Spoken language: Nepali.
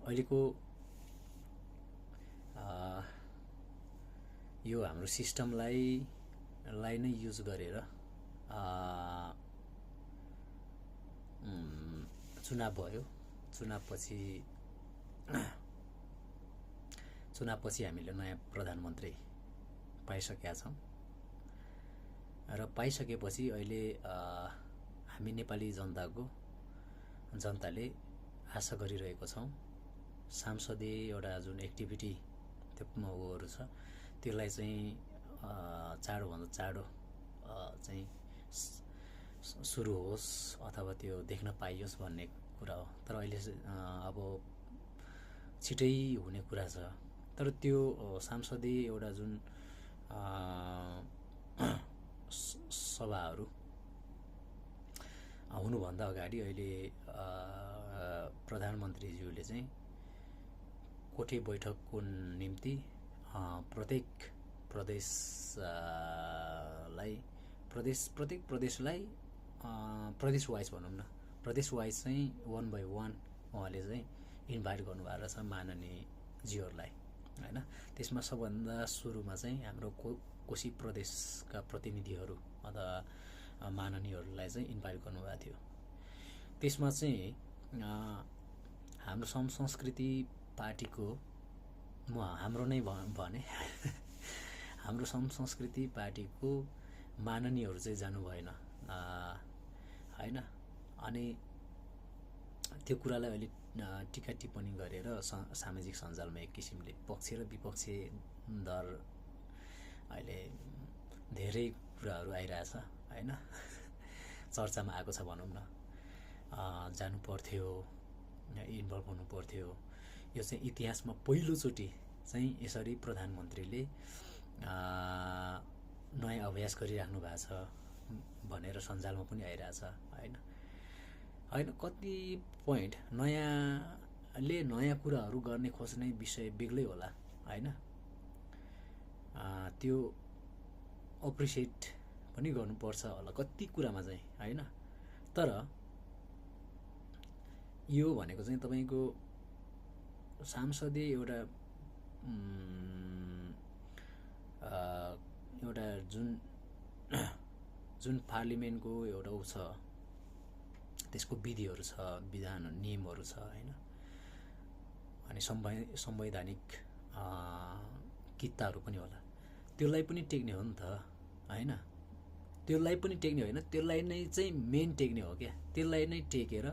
अहिलेको यो हाम्रो सिस्टमलाई नै युज गरेर चुनाव भयो। चुनावपछि हामीले नयाँ प्रधानमन्त्री पाइसकेका छौँ र पाइसकेपछि अहिले हामी नेपाली जनताले आशा गरिरहेको छौँ सांसदीय एउटा जुन एक्टिभिटी त्यो उहरू छ त्यसलाई चाहिँ चाँडोभन्दा चाँडो चाहिँ सुरु होस् अथवा त्यो देख्न पाइयोस् भन्ने कुरा हो। तर अहिले अब छिटै हुने कुरा छ। तर त्यो सांसदीय एउटा जुन सभाहरू हुनुभन्दा अगाडि अहिले प्रधानमन्त्रीज्यूले चाहिँ कोठे बैठकको निम्ति प्रत्येक प्रदेशलाई प्रदेश वाइज भनौँ न, प्रदेश वाइज चाहिँ 1 by 1 उहाँले चाहिँ इन्भाइट गर्नुभएको रहेछ माननीय जीहरूलाई हैन। त्यसमा सबभन्दा सुरुमा चाहिँ हाम्रो कोशी प्रदेशका प्रतिनिधिहरू अथवा माननीयहरूलाई चाहिँ इन्भाइट गर्नुभएको थियो। त्यसमा चाहिँ हाम्रो संस्कृति पार्टीको हाम्रो नै भने हाम्रो संस्कृति पार्टीको माननीयहरू चाहिँ जानु भएन हैन। अनि त्यो कुरालाई अहिले टिका टिप्पणी गरेर सामाजिक सञ्जालमा एक किसिमले पक्ष र विपक्ष दर अहिले धेरै कुराहरू आइरहेछ हैन, चर्चामा आएको छ भनौँ न। जानु पर्थ्यो, इन्भल्भ हुनु पर्थ्यो। यो चाहिँ इतिहासमा पहिलोचोटि चाहिँ यसरी प्रधानमन्त्रीले नयाँ अभ्यास गरिराख्नु भएको छ भनेर सञ्जालमा पनि आइरहेछ हैन। कति पोइन्ट नयाँ कुराहरू गर्ने खोज्ने विषय बेग्लै होला हैन। त्यो अप्रिसिएट पनि गर्नुपर्छ होला कति कुरामा चाहिँ हैन। तर यो भनेको चाहिँ तपाईको सांसदीय एउटा जुन पार्लिमेन्टको एउटा उ छ त्यसको विधिहरू छ, विधान नियमहरू छ हैन। अनि संवैधानिक किताहरू पनि होला, त्यसलाई पनि टेक्ने हो नि त हैन। त्यसलाई पनि टेक्ने होइन, त्यसलाई नै चाहिँ मेन टेक्ने हो क्या। त्यसलाई नै टेकेर